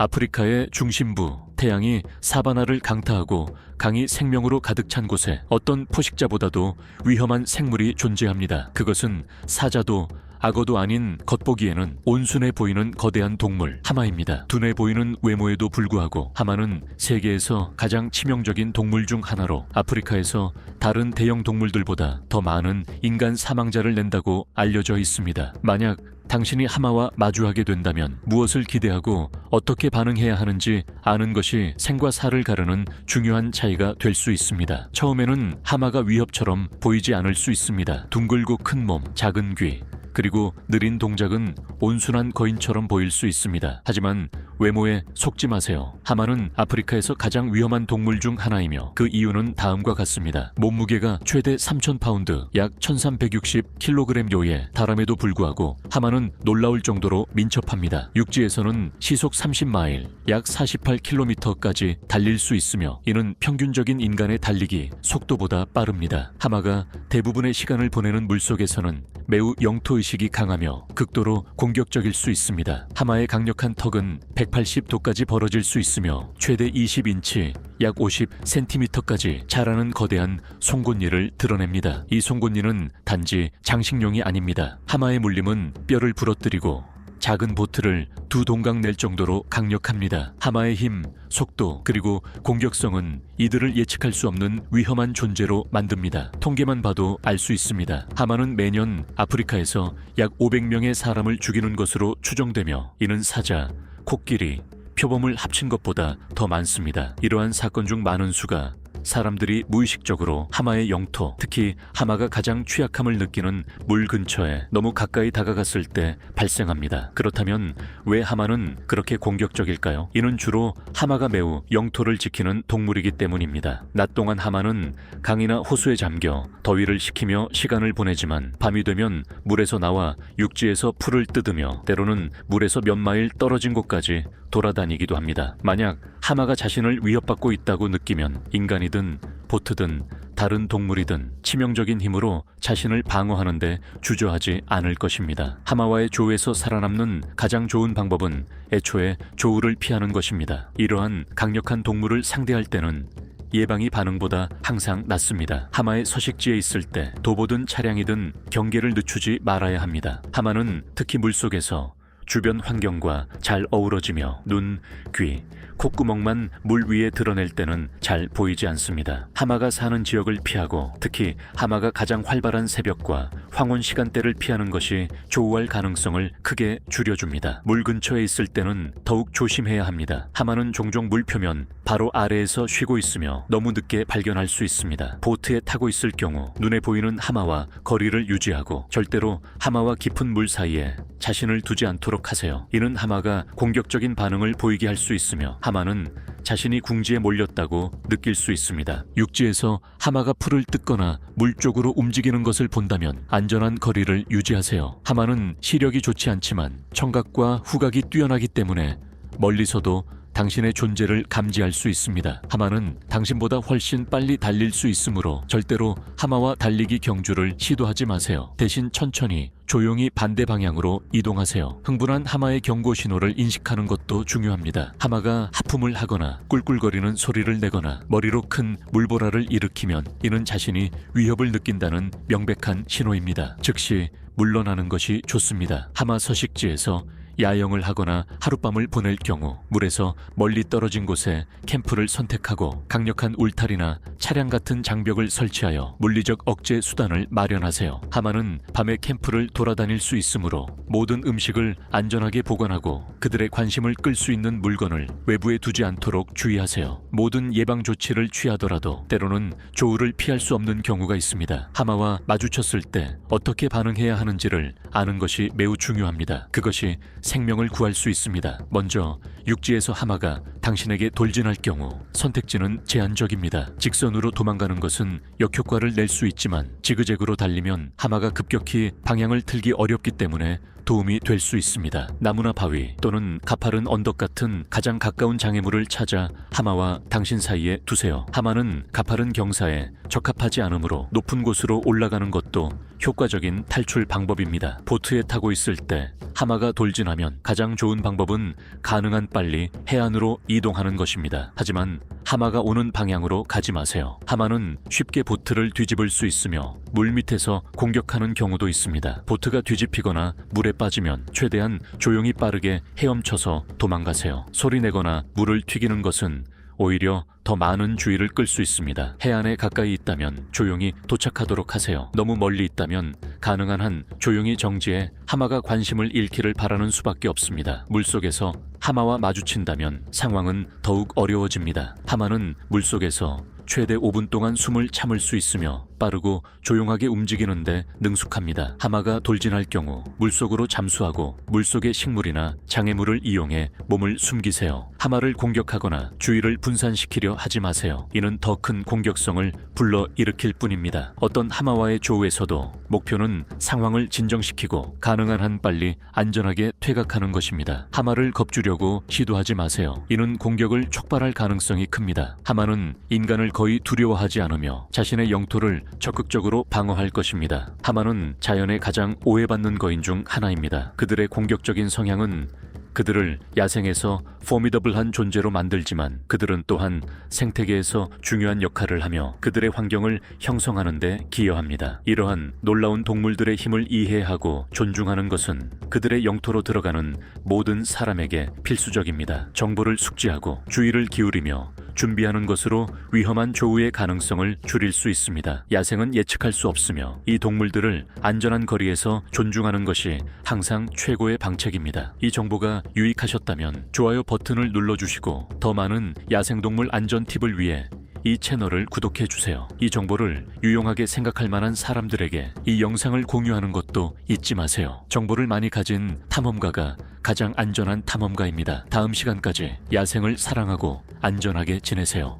아프리카의 중심부, 태양이 사바나를 강타하고 강이 생명으로 가득 찬 곳에 어떤 포식자보다도 위험한 생물이 존재합니다. 그것은 사자도 악어도 아닌 겉보기에는 온순해 보이는 거대한 동물, 하마입니다. 둔해 보이는 외모에도 불구하고 하마는 세계에서 가장 치명적인 동물 중 하나로 아프리카에서 다른 대형 동물들보다 더 많은 인간 사망자를 낸다고 알려져 있습니다. 만약 당신이 하마와 마주하게 된다면 무엇을 기대하고 어떻게 반응해야 하는지 아는 것이 생과 사를 가르는 중요한 차이가 될 수 있습니다. 처음에는 하마가 위협처럼 보이지 않을 수 있습니다. 둥글고 큰 몸, 작은 귀, 그리고 느린 동작은 온순한 거인처럼 보일 수 있습니다. 하지만 외모에 속지 마세요. 하마는 아프리카에서 가장 위험한 동물 중 하나이며 그 이유는 다음과 같습니다. 몸무게가 최대 3,000파운드, 약 1,360kg에 달함에도 불구하고 하마는 놀라울 정도로 민첩합니다. 육지에서는 시속 30마일, 약 48km까지 달릴 수 있으며 이는 평균적인 인간의 달리기 속도보다 빠릅니다. 하마가 대부분의 시간을 보내는 물속에서는 매우 영토의식이 강하며 극도로 공격적일 수 있습니다. 하마의 강력한 턱은 180도까지 벌어질 수 있으며 최대 20인치, 약 50cm까지 자라는 거대한 송곳니를 드러냅니다. 이 송곳니는 단지 장식용이 아닙니다. 하마의 물림은 뼈를 부러뜨리고 작은 보트를 두 동강 낼 정도로 강력합니다. 하마의 힘, 속도, 그리고 공격성은 이들을 예측할 수 없는 위험한 존재로 만듭니다. 통계만 봐도 알 수 있습니다. 하마는 매년 아프리카에서 약 500명의 사람을 죽이는 것으로 추정되며 이는 사자, 코끼리, 표범을 합친 것보다 더 많습니다. 이러한 사건 중 많은 수가 사람들이 무의식적으로 하마의 영토, 특히 하마가 가장 취약함을 느끼는 물 근처에 너무 가까이 다가갔을 때 발생합니다. 그렇다면 왜 하마는 그렇게 공격적일까요? 이는 주로 하마가 매우 영토를 지키는 동물이기 때문입니다. 낮 동안 하마는 강이나 호수에 잠겨 더위를 식히며 시간을 보내지만 밤이 되면 물에서 나와 육지에서 풀을 뜯으며 때로는 물에서 몇 마일 떨어진 곳까지 돌아다니기도 합니다. 만약 하마가 자신을 위협받고 있다고 느끼면 인간이든 보트든 다른 동물이든 치명적인 힘으로 자신을 방어하는데 주저하지 않을 것입니다. 하마와의 조우에서 살아남는 가장 좋은 방법은 애초에 조우를 피하는 것입니다. 이러한 강력한 동물을 상대할 때는 예방이 반응보다 항상 낫습니다. 하마의 서식지에 있을 때 도보든 차량이든 경계를 늦추지 말아야 합니다. 하마는 특히 물속에서 주변 환경과 잘 어우러지며 눈, 귀, 콧구멍만 물 위에 드러낼 때는 잘 보이지 않습니다. 하마가 사는 지역을 피하고 특히 하마가 가장 활발한 새벽과 황혼 시간대를 피하는 것이 조우할 가능성을 크게 줄여줍니다. 물 근처에 있을 때는 더욱 조심해야 합니다. 하마는 종종 물 표면 바로 아래에서 쉬고 있으며 너무 늦게 발견할 수 있습니다. 보트에 타고 있을 경우 눈에 보이는 하마와 거리를 유지하고 절대로 하마와 깊은 물 사이에 자신을 두지 않도록 하세요. 이는 하마가 공격적인 반응을 보이게 할 수 있으며 하마는 자신이 궁지에 몰렸다고 느낄 수 있습니다. 육지에서 하마가 풀을 뜯거나 물 쪽으로 움직이는 것을 본다면 안전한 거리를 유지하세요. 하마는 시력이 좋지 않지만 청각과 후각이 뛰어나기 때문에 멀리서도 당신의 존재를 감지할 수 있습니다. 하마는 당신보다 훨씬 빨리 달릴 수 있으므로 절대로 하마와 달리기 경주를 시도하지 마세요. 대신 천천히 조용히 반대 방향으로 이동하세요. 흥분한 하마의 경고 신호를 인식하는 것도 중요합니다. 하마가 하품을 하거나 꿀꿀거리는 소리를 내거나 머리로 큰 물보라를 일으키면 이는 자신이 위협을 느낀다는 명백한 신호입니다. 즉시 물러나는 것이 좋습니다. 하마 서식지에서 야영을 하거나 하룻밤을 보낼 경우 물에서 멀리 떨어진 곳에 캠프를 선택하고 강력한 울타리나 차량 같은 장벽을 설치하여 물리적 억제 수단을 마련하세요. 하마는 밤에 캠프를 돌아다닐 수 있으므로 모든 음식을 안전하게 보관하고 그들의 관심을 끌 수 있는 물건을 외부에 두지 않도록 주의하세요. 모든 예방 조치를 취하더라도 때로는 조우를 피할 수 없는 경우가 있습니다. 하마와 마주쳤을 때 어떻게 반응해야 하는지를 아는 것이 매우 중요합니다. 그것이 생명을 구할 수 있습니다. 먼저 육지에서 하마가 당신에게 돌진할 경우 선택지는 제한적입니다. 직선으로 도망가는 것은 역효과를 낼 수 있지만 지그재그로 달리면 하마가 급격히 방향을 틀기 어렵기 때문에 도움이 될 수 있습니다. 나무나 바위 또는 가파른 언덕 같은 가장 가까운 장애물을 찾아 하마와 당신 사이에 두세요. 하마는 가파른 경사에 적합하지 않으므로 높은 곳으로 올라가는 것도 효과적인 탈출 방법입니다. 보트에 타고 있을 때 하마가 돌진하면 가장 좋은 방법은 가능한 빨리 해안으로 이동하는 것입니다. 하지만 하마가 오는 방향으로 가지 마세요. 하마는 쉽게 보트를 뒤집을 수 있으며 물 밑에서 공격하는 경우도 있습니다. 보트가 뒤집히거나 물에 빠지면 최대한 조용히 빠르게 헤엄쳐서 도망가세요. 소리내거나 물을 튀기는 것은 오히려 더 많은 주의를 끌 수 있습니다. 해안에 가까이 있다면 조용히 도착하도록 하세요. 너무 멀리 있다면 가능한 한 조용히 정지해 하마가 관심을 잃기를 바라는 수밖에 없습니다. 물속에서 하마와 마주친다면 상황은 더욱 어려워집니다. 하마는 물속에서 최대 5분 동안 숨을 참을 수 있으며 빠르고 조용하게 움직이는데 능숙합니다. 하마가 돌진할 경우 물속으로 잠수하고 물속의 식물이나 장애물을 이용해 몸을 숨기세요. 하마를 공격하거나 주의를 분산시키려 하지 마세요. 이는 더 큰 공격성을 불러일으킬 뿐입니다. 어떤 하마와의 조우에서도 목표는 상황을 진정시키고 가능한 한 빨리 안전하게 퇴각하는 것입니다. 하마를 겁주려고 시도하지 마세요. 이는 공격을 촉발할 가능성이 큽니다. 하마는 인간을 거의 두려워하지 않으며 자신의 영토를 적극적으로 방어할 것입니다. 하마는 자연의 가장 오해받는 거인 중 하나입니다. 그들의 공격적인 성향은 그들을 야생에서 포미더블한 존재로 만들지만 그들은 또한 생태계에서 중요한 역할을 하며 그들의 환경을 형성하는 데 기여합니다. 이러한 놀라운 동물들의 힘을 이해하고 존중하는 것은 그들의 영토로 들어가는 모든 사람에게 필수적입니다. 정보를 숙지하고 주의를 기울이며 준비하는 것으로 위험한 조우의 가능성을 줄일 수 있습니다. 야생은 예측할 수 없으며 이 동물들을 안전한 거리에서 존중하는 것이 항상 최고의 방책입니다. 이 정보가 유익하셨다면 좋아요 버튼을 눌러주시고 더 많은 야생동물 안전 팁을 위해 이 채널을 구독해주세요. 이 정보를 유용하게 생각할 만한 사람들에게 이 영상을 공유하는 것도 잊지 마세요. 정보를 많이 가진 탐험가가 가장 안전한 탐험가입니다. 다음 시간까지 야생을 사랑하고 안전하게 지내세요.